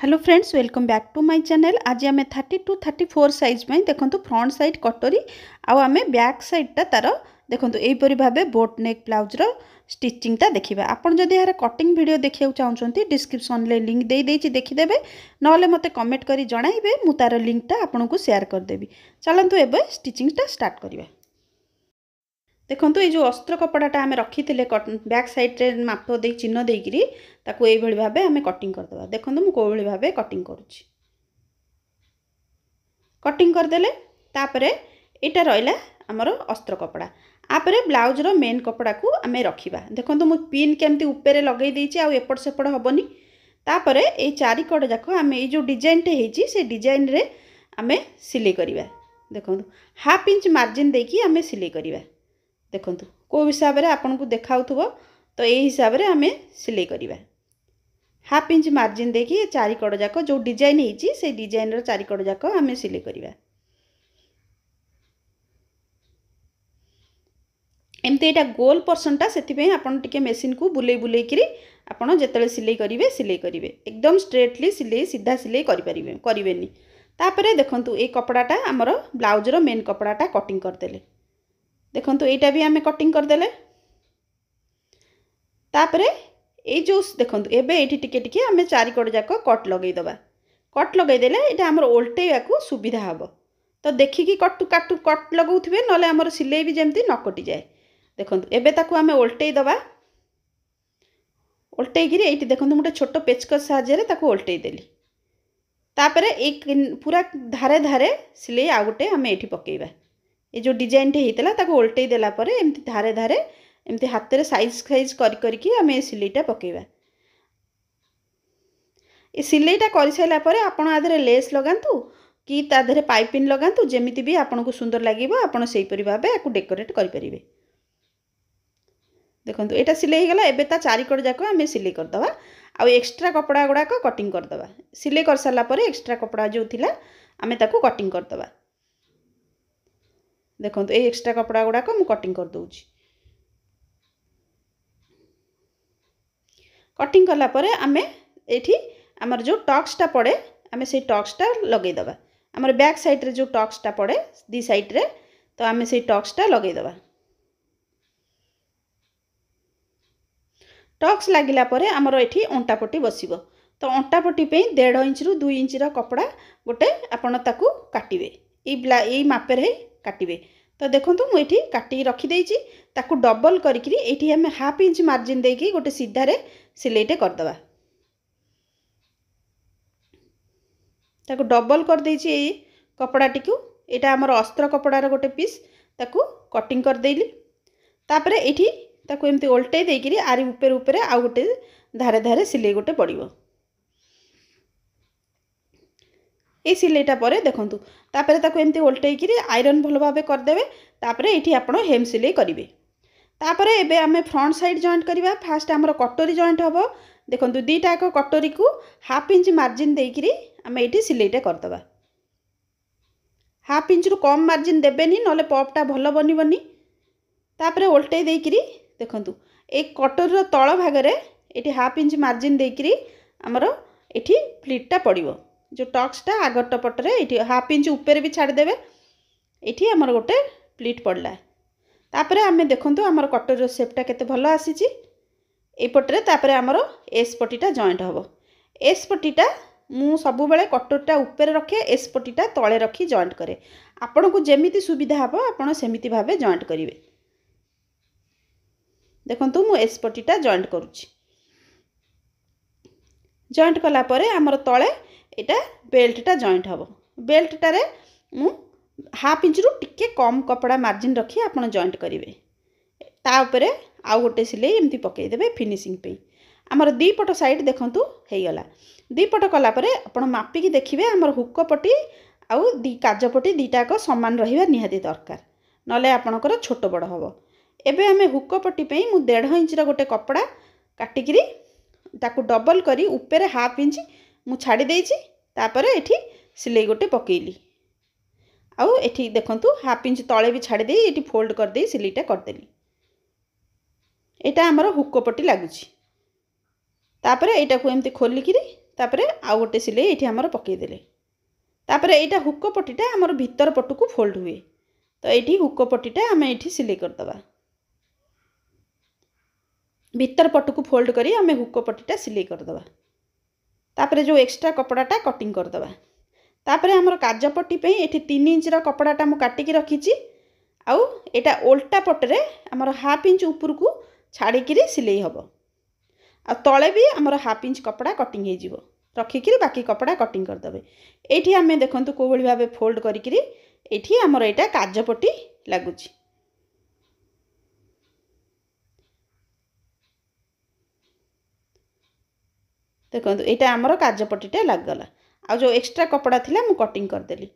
Hello friends, welcome back to my channel. आज आम 30 to 34 size में देखो फ्रंट साइड कटोरी आम बैक साइडटा तार देखो यहीपरी भाव बोट नेक ब्लाउजर स्टिचिंगटा देखा। आपड़ जदि यार कटिंग वीडियो देखा चाहते डिस्क्रिप्शन में लिंक दे देखीदे ना मत कमेंट कर जनइबे मु तार लिंकटा आपन को शेयर करदेवी। चलतु एवं स्टिचिंगटा स्टार्ट करवा। देखो ये जो अस्त्र कपड़ाटा आम रखी थे बैक साइड्रे माप दे चिन्ह देकरी ताकू ये भाव आम कटिंग करदे। देखो मुझे कौ भाव कटिंग करुच्ची कटिंग करदेले तापरे एटा रहिला आमर अस्त्र कपड़ा आपरे ब्लाउजर मेन कपड़ा को आम रखा। देखो मुझे पिन केमती ऊपर लगे देछि आ एपट सेपट हेनी। तापरे ए चारि कड़ जाक आम ये जो डिजाइनटे होइछि से डिजाइन रे आम सिलाई करवा। देखो हाफ इंच मार्जिन देकी आम सिलाई करवा। देखो कौ हिसाब से आपन को देखा तो यही हिसाब से आम सिलाई करवा। हाफ इंच मार्जिन देखिए चारि कड़ जाक जो डिजाइन होइछि से डिजाइन रो चारि कड़ जाक आम सिलाई करवा। एमती एटा गोल पर्सनटा से आपन टिके मशीन को बुले बुले करी आपन जेतले सिलाई करिवे एकदम स्ट्रेटली सिलाई सीधा सिलाई करिवेनी। तापरे देखंतु ए कपड़ाटा हमर ब्लाउजर मेन कपड़ाटा कटिंग करदेले। देखंतु एटा भी आम कटिंग करदेले। तापरे ये जो देखो एबे ये टिके टिके आम चारि कड़ जाक कट लगेदेवा। कट लगेदेले ये आमर ओल्टेवा को सुविधा हम। तो देखिकी कट लगाउथिबे नले आमर सिलाई भी जेमती न कटि जाए। देखो एबे ताकू आम ओल्टे दबा। ओल्टेकिरी एठी देखो गोटे छोट पेचकस साहाय्य ताकू ओल्टे देली। तापरे एक पूरा धारे धारे सिलाई आ गोटे आम एठी पकेइबा। ये जो डिजाइन टे होता ताकू ओल्टे देला परे एमती धारे धारे एमती हाथ रे साइज साइज करके आम सिलाईटा पकेइबा। ये सिलाईटा कर सारा पर आपड़ आधे लेस लगातु कि ताधे पाइपिंग लगातु जेमिति भी आपन को सुंदर लगे आपड़ से भाव आपको डेकोरेट करें। देखो यहाँ सिलाई गला। एबे ता चारि कड़ जाक आम सिलाई करदे आ एक्स्ट्रा कपड़ा गुड़ाक कटिंग करदे। सिलाई कर सारा पर एक्स्ट्रा कपड़ा जो थिला आम ताकू कटिंग करदे। देखो ये एक्स्ट्रा कपड़ा गुड़ाक मु कटिंग कर दूची। कटिंग कला परे आमे एठी आमर जो टक्सटा पड़े आमे से टक्सटा लगेदेवा। आमर बैक साइड रे जो टक्सटा पड़े दी साइड रे तो आमे से टक्सटा लगेदेवा। टक्स लागिला परे आमर एठी अंटापट्टी बसिबो। तो अंटापट्टी पे 1.5 इंच रु 2 इंच रा कपड़ा गोटे आपण ताकू काटिबे। ई मापे रे काटिबे। तो देखो मुझे काटी रखी देछि ताकू डबल करी एठी हम हाफ इंच मार्जिन देकी गोटे सीधा रे सिलाईटे करदबा। ताकू डबल कर देछि ए कपड़ाटी को। एटा हमर अस्त्र कपड़ार गोटे पीस ताकू कटिंग कर देली। तापरे एठी ताकू एमती ओल्टे देकी आरी ऊपर ऊपर आ गोटे धारे धारे सिलाई गोटे पड़िबो। ये सिलाईटा पर देखूँ तापर ताकू एमती ओल्टेकिरी आयरन भल भाव करदे। तापर ये आप हेम सिलाई करेंगे। तापर एबे आमे फ्रंट साइड जॉइंट करवा। फास्ट आमर कटोरी जॉइंट हम। देखो दीटा एक कटोरी को हाफ इंच मार्जिन देकरी आम ये सिलाईटा करदे। हाफ इंच रु कम मार्जिन देवेनि नले पपटा भल बनबनी। तापर ओल्टे देकरी देखो एक कटोरी तल भागरे ये हाफ इंच मार्जिन देकरी आमर ये फ्लिटटा पड़ो। जो टक्सटा आगट पटरे ये हाफ इंच ऊपर भी छाड़देवे। ये आमर गोटे प्लीट पड़ला। तापर आम देखु आमर कटोरी सेपटा केते भल आसी एपटे। तापर आमर एस पट्टीटा जॉइंट हम। एस पट्टीटा मु सब बेले कटोरीटा ऊपर रखे एस पट्टीटा तले रखी जॉइंट करे। आपन को जेमिति सुविधा हम आपन सेमिति भावे जॉइंट करेंगे। देखंतु मु एस पट्टीटा जॉइंट करुच्ची। जॉइंट कला परे आमर तले एटा बेल्टटा जॉइंट हम। बेल्टटारे मु हाफ इंच रु टिके कम कपड़ा मार्जिन रखी आपन जॉइंट करेंगे। ता उपरे आउ गोटे सिलाई एमती पकईदेवे फिनिशिंग पे। आमर दी पट साइड देखंतु हो गला। दी पट कला परे आपन मापिकी देखिबे आमर हुक पट्टी आउ दी काज पट्टी दीटाक समान रहिबा निहाती दरकार नले आपनकर छोट बड़ हम। एबे आमे हुक पट्टी पे मु 1.5 इंच रा गोटे कपड़ा काटिकी ताकू डबल करी ऊपर हाफ इंच मु छाड़ी देछि। तापर एठी सिलाई गोटे पकेइली आउ एठी देखंतु हाफ इंच तले भी छाड़ी दे एठी फोल्ड कर दे सिलाईटा करदेली। एटा हमर हुक पट्टी लागुछि। तापर एटा को एमती खोलिकी तापरे आउ गोटे सिलाई ये आमर पकईदे तापरे यहाँ हुक पट्टीटा आमर भीतर पटू फोल्ड हुए तो ये हुक पट्टीटा आम ये सिलाई करदे भीतर पटू फोल्ड करी आम हुक पट्टीटा सिलाई करदे तापरे जो एक्स्ट्रा कपड़ाटा कटिंग करदे तापरे आमर काजपट्टी पे ये 3 इंच कपड़ाटा मु काटिकी रखी आउ एटा ओल्टा पटरे आमर हाफ इंच ऊपर को छाड़िकी सिलाई हम आ तले भी आमर हाफ इंच कपड़ा कटिंग हो रखिकी बाकी कपड़ा कटिंग करदे ये आम देखूँ कौ भाव फोल्ड करी आमर यहाँ काजपट्टी लगुच देखो यहाँ आमर काजपट्टीटा लगगला आ जो एक्स्ट्रा कपड़ा थिला मु कटिंग करदेली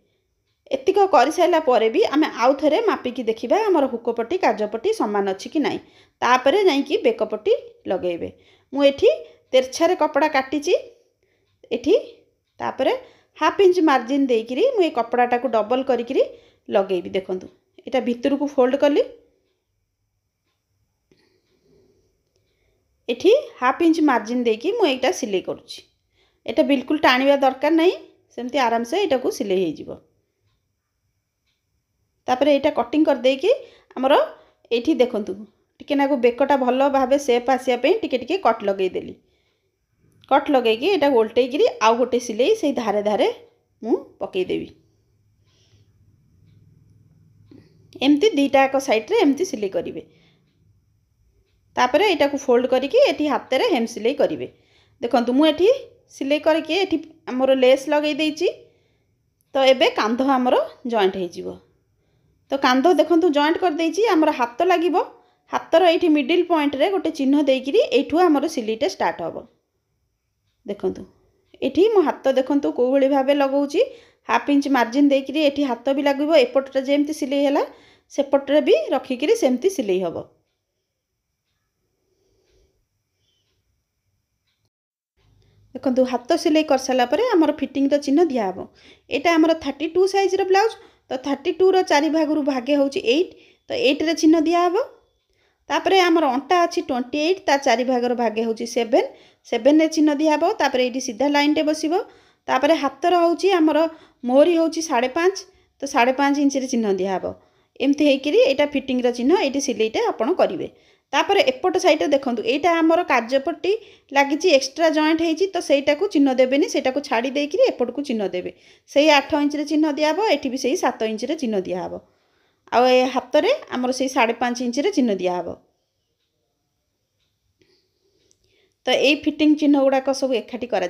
एतिक कर सारा पर भी आम आउ थे मापिकी देखा आमर हुकपट्टी काजपट्टी सामान अच्छी कि नाई तापरे जाइकी बेकपट्टी लगेबे मुझे तेरछारे कपड़ा काटिची एठी तापरे हाफ इंच मार्जिन देकरी मुझे कपड़ाटा को डबल करी लगेबी देखूँ यहाँ भीतर को फोल्ड कली एठी हाफ इंच मार्जिन देकी मुझे सिलाई करुच्ची एटा बिल्कुल टाणिबा दरकार नहीं सेमती आराम से यहाँ को सिलाई हो तापरे यहाँ कटिंग कर देकी आमर ये देखूँ टिके नाकु बेकटा भल भाव सेप आसापी टिके कट लगेदेली कट लगेकी यहाँ ओल्टेकी आउ गोटे सिलाई से धारे धारे मु पकईदेवी एमती दीटाक साइड्रे एमती सिलाई करेंगे तापरे यहाँ को फोल्ड करके हाथ में हेम सिलाई करेंगे देखो मुझे सिलाई करके आमर लेस लगे देची तो एबे कांध आमर जॉइंट हो तो कांध देखो जॉइंट कर देची आमर हाथ लगे हाथर ये मिडिल पॉइंट रे गोटे चिन्ह देकरी एठू आमर सिलाईटा स्टार्ट हम देखो ये मो हाथ देखो कौ भाव लगाऊँगी हाफ इंच मार्जिन देकरी ये हाथ भी लगे एपटे जमी सिलाई है सेपटे भी रखिकी सेमती सिलाई हम देखो हाथ सिलाई कर सारापर आमर फिटिंग चिन्ह दिहब यहाँ आमर 32 साइज ब्लाउज तो 32 चारि भागरू भागे हूँ 8 तो 8 रे चिन्ह दिहब तापरे आमर अंटा अच्छी 28 ता चारि भागर भागे हूँ 7 7 रे चिन्ह दिहब तापरे ये सीधा लाइन टे बसिबो तापरे हाथ हूँ आमर मोहरी हूँ 5.5 तो 5.5 इंच रे चिन्ह दिहब एमती होकर यहाँ फिटिंग चिन्ह ये सिलाईटा आपड़ करेंगे तापर एपट साइड देखो यहाँ आमर काजपट्टी लगी एक्सट्रा जॉइंट होती तो सहीटा को चिन्ह देवेनि से छाड़ी देकर एपट को चिन्ह देवे से 8 इंच रे चिन्ह दिहब ये भी से 7 इंच रे चिन्ह दिहब आ हाथ में आमर से 5.5 इंच रे चिन्ह दिहब तो यही फिटिंग चिन्ह गुड़ाक सब एकाठी करा